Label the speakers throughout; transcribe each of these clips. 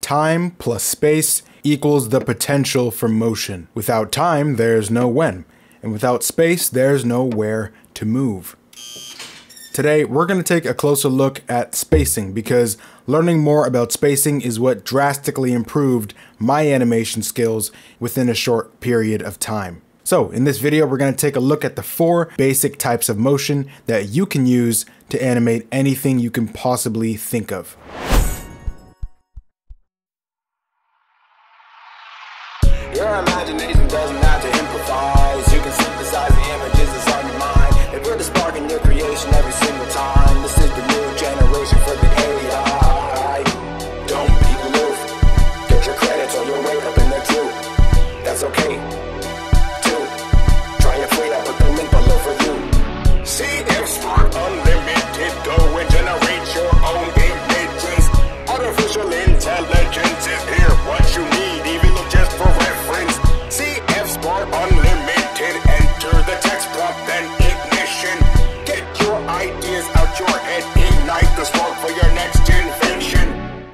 Speaker 1: time plus space equals the potential for motion. Without time, there's no when. And without space, there's no where to move. Today, we're going to take a closer look at spacing because learning more about spacing is what drastically improved my animation skills within a short period of time. So in this video, we're going to take a look at the 4 basic types of motion that you can use to animate anything you can possibly think of.
Speaker 2: Your imagination doesn't have to improvise. You can synthesize the images that's on your mind and put a spark in your creation every single time. This is the new generation for the AI. Don't be aloof. Get your credits or you'll wake up in the queue. That's okay. Try your fleet, I'll put the link below for you. See if Spark Unlimited, go and generate your own images. Artificial intelligence is here, what you need, even if just for reference. CF Spark Unlimited, enter the text prompt, then ignition. Get your ideas out your head, ignite the spark for your next invention.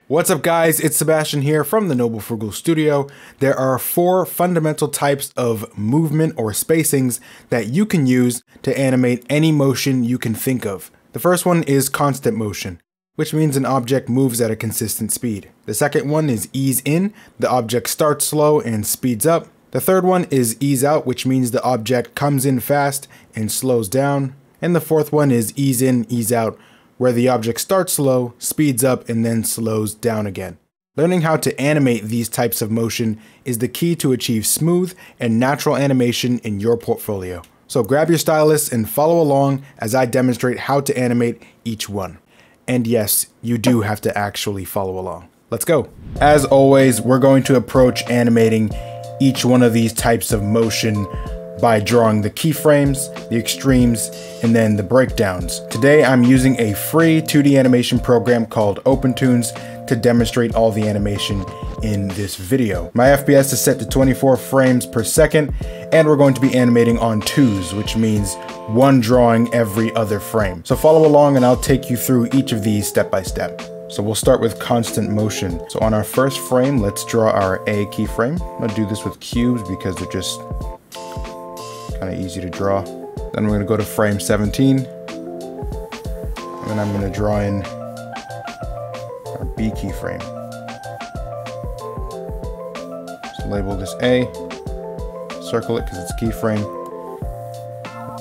Speaker 1: What's up guys, it's Sebastian here from the Noble Frugal Studio. There are 4 fundamental types of movement or spacings that you can use to animate any motion you can think of. The first one is constant motion, which means an object moves at a consistent speed. The second one is ease in, the object starts slow and speeds up. The third one is ease out, which means the object comes in fast and slows down. And the fourth one is ease in, ease out, where the object starts slow, speeds up, and then slows down again. Learning how to animate these types of motion is the key to achieve smooth and natural animation in your portfolio. So grab your stylus and follow along as I demonstrate how to animate each one. And yes, you do have to actually follow along. Let's go. As always, we're going to approach animating each one of these types of motion by drawing the keyframes, the extremes, and then the breakdowns. Today, I'm using a free 2D animation program called OpenToonz to demonstrate all the animation in this video. My FPS is set to 24 frames per second, and we're going to be animating on 2s, which means one drawing every other frame. So follow along and I'll take you through each of these step by step. So we'll start with constant motion. So on our first frame, let's draw our A keyframe. I'm gonna do this with cubes because they're just kind of easy to draw. Then we're gonna go to frame 17. And then I'm gonna draw in our B keyframe. So label this A, circle it because it's a keyframe.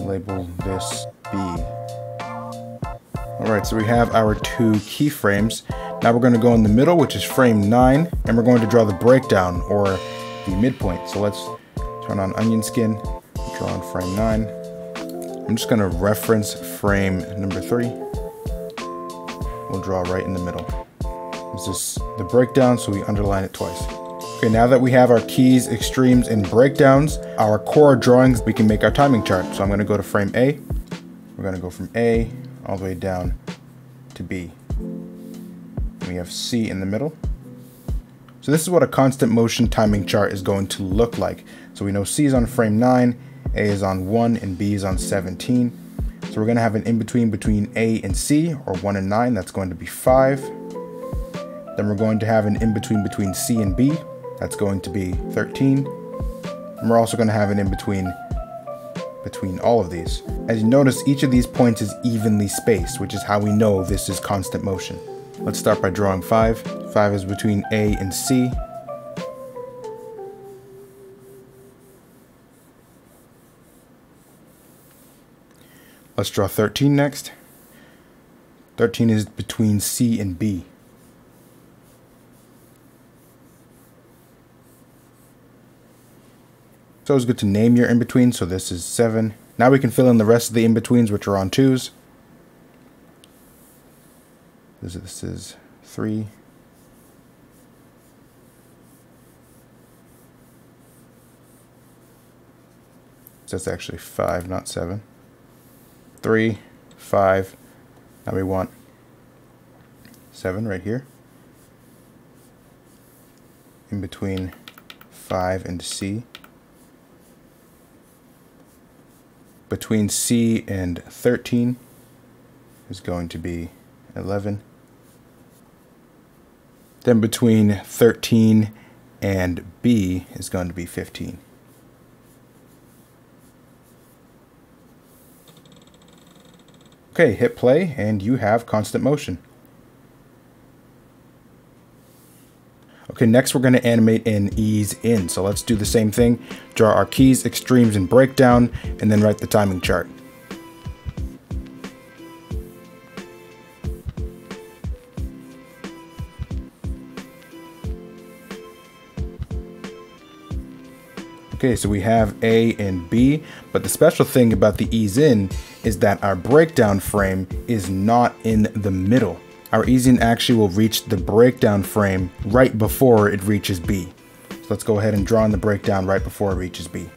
Speaker 1: Label this B. Alright, so we have our 2 keyframes. Now we're going to go in the middle, which is frame 9, and we're going to draw the breakdown, or the midpoint. So let's turn on onion skin, draw on frame 9. I'm just going to reference frame number 3. We'll draw right in the middle. This is the breakdown, so we underline it twice. Okay, now that we have our keys, extremes, and breakdowns, our core drawings, we can make our timing chart. So I'm going to go to frame A. We're going to go from A all the way down to B. And we have C in the middle. So this is what a constant motion timing chart is going to look like. So we know C is on frame 9, A is on 1, and B is on 17. So we're going to have an in-between between A and C, or 1 and 9. That's going to be 5. Then we're going to have an in-between between C and B. That's going to be 13. And we're also going to have an in-between between all of these. As you notice, each of these points is evenly spaced, which is how we know this is constant motion. Let's start by drawing 5. 5 is between A and C. Let's draw 13 next. 13 is between C and B. So it's good to name your in-between, so this is 7. Now we can fill in the rest of the in-betweens, which are on 2s. This is 3. So that's actually 5, not 7. 3, 5. Now we want 7 right here. In between 5 and C. Between C and 13 is going to be 11. Then between 13 and B is going to be 15. Okay, hit play and you have constant motion. Okay, next we're going to animate an ease in. So let's do the same thing. Draw our keys, extremes, and breakdown, and then write the timing chart. Okay, so we have A and B, but the special thing about the ease in is that our breakdown frame is not in the middle. Our ease in actually will reach the breakdown frame right before it reaches B. So let's go ahead and draw in the breakdown right before it reaches B.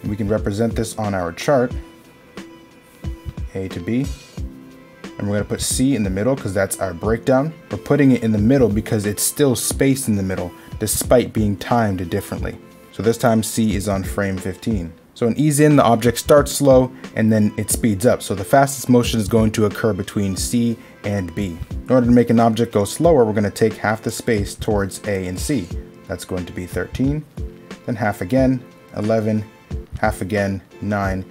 Speaker 1: And we can represent this on our chart, A to B. And we're going to put C in the middle because that's our breakdown. We're putting it in the middle because it's still spaced in the middle despite being timed differently. So this time C is on frame 15. So in ease in, the object starts slow and then it speeds up. So the fastest motion is going to occur between C and B. In order to make an object go slower, we're going to take half the space towards A and C. That's going to be 13, then half again, 11, half again, 9,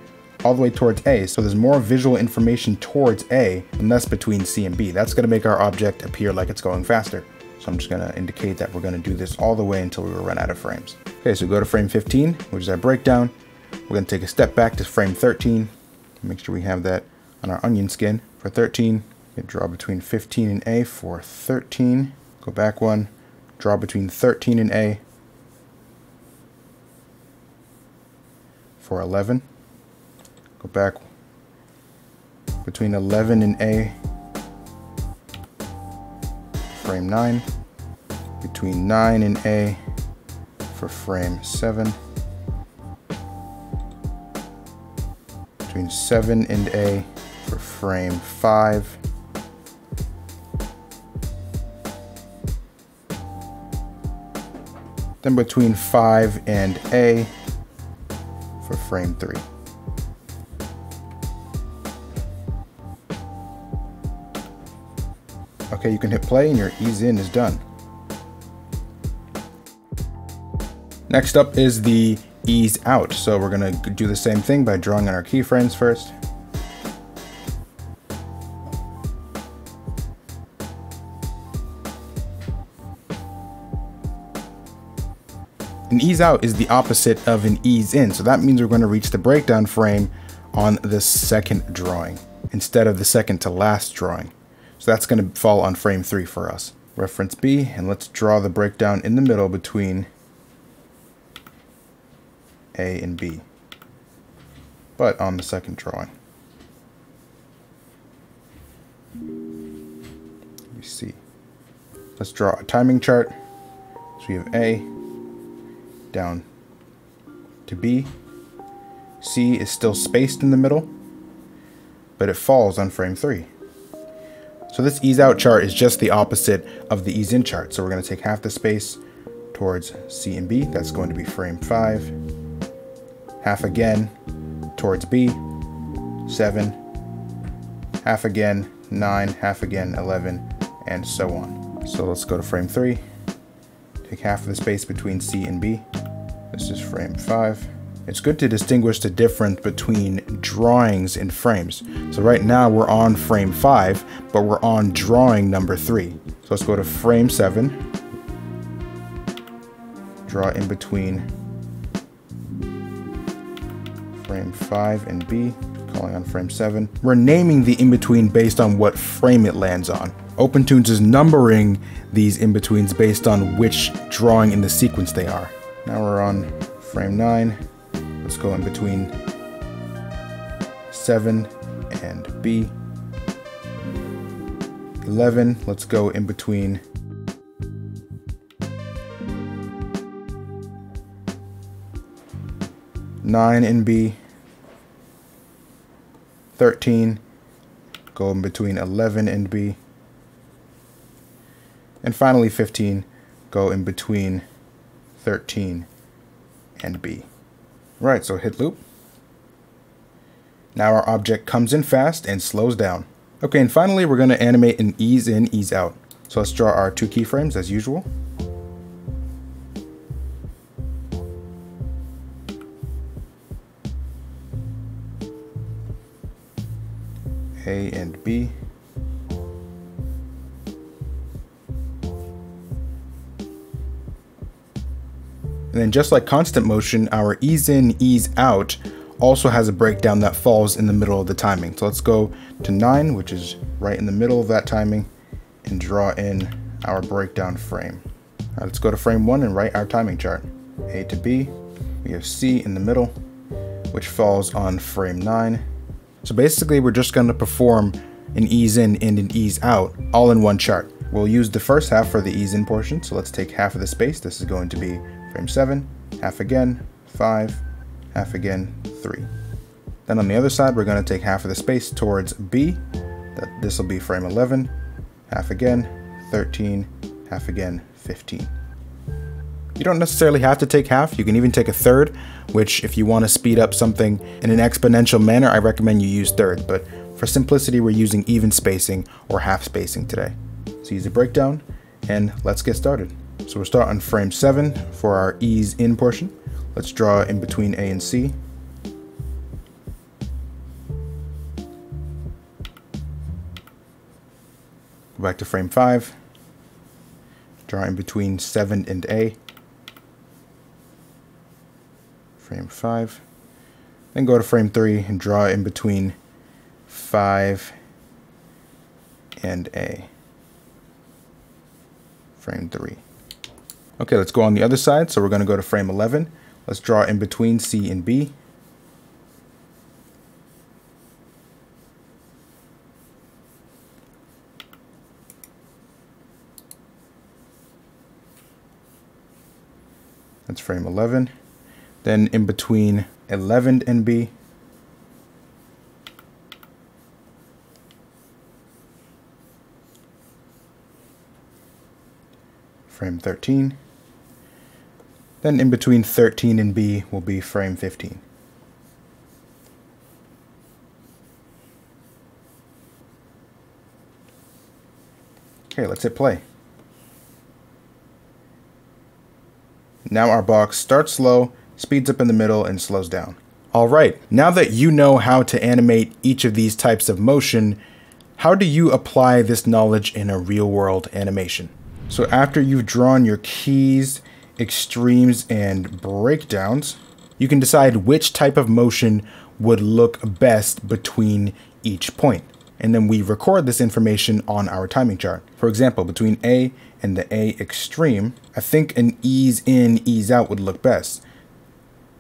Speaker 1: all the way towards A. So there's more visual information towards A and less between C and B. That's going to make our object appear like it's going faster. So I'm just going to indicate that we're going to do this all the way until we run out of frames. Okay, so go to frame 15, which is our breakdown. We're going to take a step back to frame 13. Make sure we have that on our onion skin. For 13, we draw between 15 and A for 13. Go back one, draw between 13 and A for 11. Go back between 11 and A, frame 9, between 9 and A for frame 7, between 7 and A for frame 5, then between 5 and A for frame 3. Okay, you can hit play and your ease in is done. Next up is the ease out. So we're going to do the same thing by drawing on our keyframes first. An ease out is the opposite of an ease in. So that means we're going to reach the breakdown frame on the second drawing instead of the second to last drawing. So that's going to fall on frame 3 for us. Reference B, and let's draw the breakdown in the middle between A and B, but on the second drawing. Let me see. Let's draw a timing chart. So we have A down to B. C is still spaced in the middle, but it falls on frame 3. So this ease out chart is just the opposite of the ease in chart. So we're going to take half the space towards C and B. That's going to be frame 5. Half again towards B, 7. Half again, 9. Half again, 11, and so on. So let's go to frame 3. Take half of the space between C and B. This is frame 5. It's good to distinguish the difference between drawings and frames. So right now we're on frame 5, but we're on drawing number 3. So let's go to frame 7. Draw in between frame 5 and B, calling on frame 7. We're naming the in-between based on what frame it lands on. OpenToonz is numbering these in-betweens based on which drawing in the sequence they are. Now we're on frame 9. Let's go in between 7 and B. 11, let's go in between 9 and B. 13, go in between 11 and B. And finally 15, go in between 13 and B. Right, so hit loop. Now our object comes in fast and slows down. Okay, and finally we're going to animate an ease in, ease out. So let's draw our 2 keyframes as usual. A and B. And then just like constant motion, our ease in, ease out also has a breakdown that falls in the middle of the timing. So let's go to 9, which is right in the middle of that timing, and draw in our breakdown frame. All right, let's go to frame 1 and write our timing chart. A to B, we have C in the middle, which falls on frame 9. So basically we're just going to perform an ease in and an ease out all in one chart. We'll use the first half for the ease in portion. So let's take half of the space. This is going to be frame 7, half again, 5, half again, 3. Then on the other side, we're going to take half of the space towards B. This will be frame 11, half again, 13, half again, 15. You don't necessarily have to take half. You can even take a third, which if you want to speed up something in an exponential manner, I recommend you use thirds. But for simplicity, we're using even spacing or half spacing today. So use the breakdown and let's get started. So we'll start on frame 7 for our ease in portion. Let's draw in between A and C. Go back to frame 5. Draw in between 7 and A. Frame 5. Then go to frame 3 and draw in between 5 and A. Frame 3. Okay, let's go on the other side. So we're going to go to frame 11. Let's draw in between C and B. That's frame 11. Then in between 11 and B. Frame 13. Then in between 13 and B will be frame 15. Okay, let's hit play. Now our box starts slow, speeds up in the middle, and slows down. All right, now that you know how to animate each of these types of motion, how do you apply this knowledge in a real-world animation? So after you've drawn your keys, extremes, and breakdowns, you can decide which type of motion would look best between each point. And then we record this information on our timing chart. For example, between A and the A extreme, I think an ease in, ease out would look best.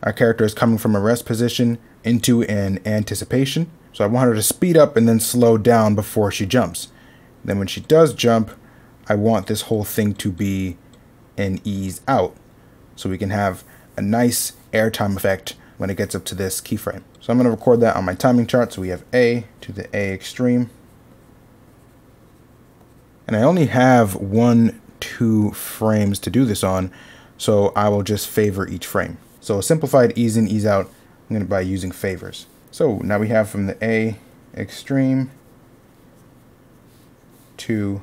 Speaker 1: Our character is coming from a rest position into an anticipation. So I want her to speed up and then slow down before she jumps. Then when she does jump, I want this whole thing to be an ease out. So we can have a nice airtime effect when it gets up to this keyframe. So I'm going to record that on my timing chart. So we have A to the A extreme. And I only have 1-2 frames to do this on, so I will just favor each frame. So a simplified ease in, ease out, I'm going to by using favors. So now we have from the A extreme to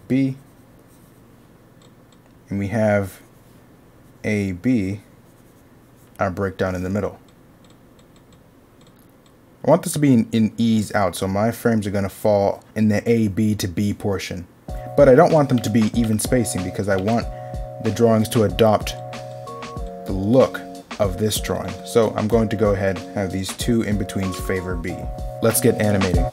Speaker 1: B, and we have AB, our breakdown in the middle. I want this to be an ease out, so my frames are going to fall in the AB to B portion. But I don't want them to be even spacing because I want the drawings to adopt the look of this drawing. So I'm going to go ahead and have these two in-betweens favor B. Let's get animating.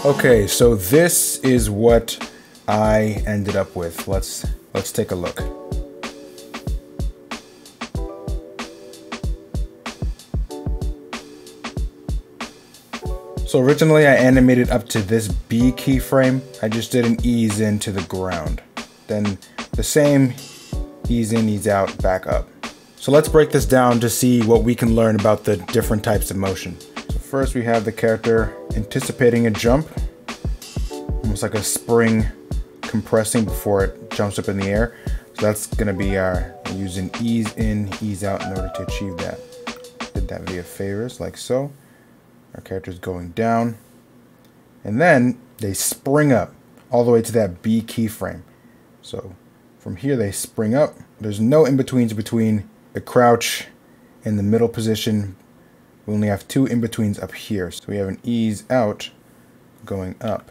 Speaker 1: Okay, so this is what I ended up with. Let's take a look. So originally I animated up to this B keyframe. I just did an ease in to the ground. Then the same ease in, ease out, back up. So let's break this down to see what we can learn about the different types of motion. So first we have the character anticipating a jump, almost like a spring compressing before it jumps up in the air. So that's gonna be our using ease in, ease out in order to achieve that. Did that via favors like so. Our character's going down, and then they spring up all the way to that B keyframe. So from here they spring up. There's no in-betweens between the crouch and the middle position. We only have two in-betweens up here. So we have an ease out going up.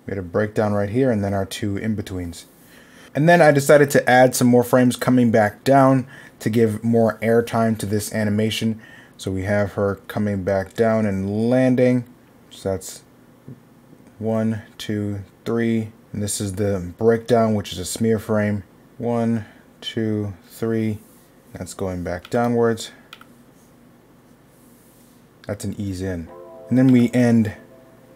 Speaker 1: We had a breakdown right here and then our two in-betweens. And then I decided to add some more frames coming back down to give more airtime to this animation. So we have her coming back down and landing. So that's 1, 2, 3. And this is the breakdown, which is a smear frame. 1, 2, 3. That's going back downwards. That's an ease in. And then we end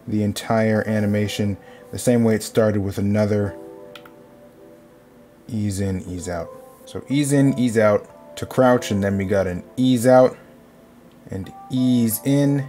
Speaker 1: the entire animation the same way it started, with another ease in, ease out. So ease in, ease out to crouch, and then we got an ease out and ease in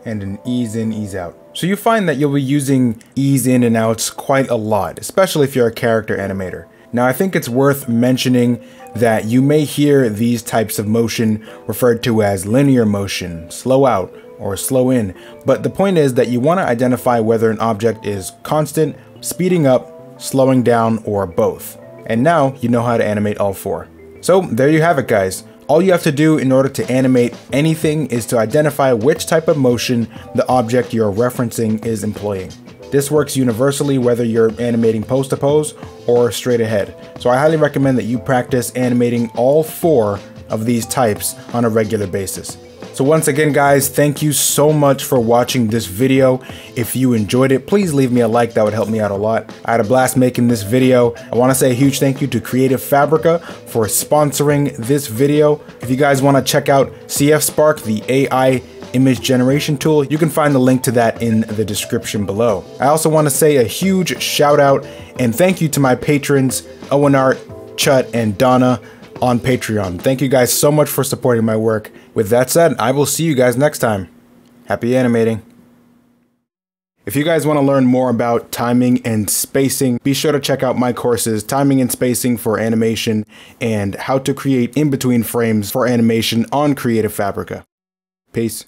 Speaker 1: and an ease in, ease out. So you find that you'll be using ease in and outs quite a lot, especially if you're a character animator. Now I think it's worth mentioning that you may hear these types of motion referred to as linear motion, slow out, or slow in, but the point is that you want to identify whether an object is constant, speeding up, slowing down, or both. And now you know how to animate all four. So there you have it, guys. All you have to do in order to animate anything is to identify which type of motion the object you're referencing is employing. This works universally whether you're animating pose to pose or straight ahead. So I highly recommend that you practice animating all four of these types on a regular basis. So once again, guys, thank you so much for watching this video. If you enjoyed it, please leave me a like. That would help me out a lot. I had a blast making this video. I want to say a huge thank you to Creative Fabrica for sponsoring this video. If you guys want to check out CF Spark, the AI image generation tool, you can find the link to that in the description below. I also want to say a huge shout out and thank you to my patrons, Owen Art, Chut, and Donna on Patreon. Thank you guys so much for supporting my work. With that said, I will see you guys next time. Happy animating. If you guys want to learn more about timing and spacing, be sure to check out my courses, Timing and Spacing for Animation and How to Create In-Between Frames for Animation on Creative Fabrica. Peace.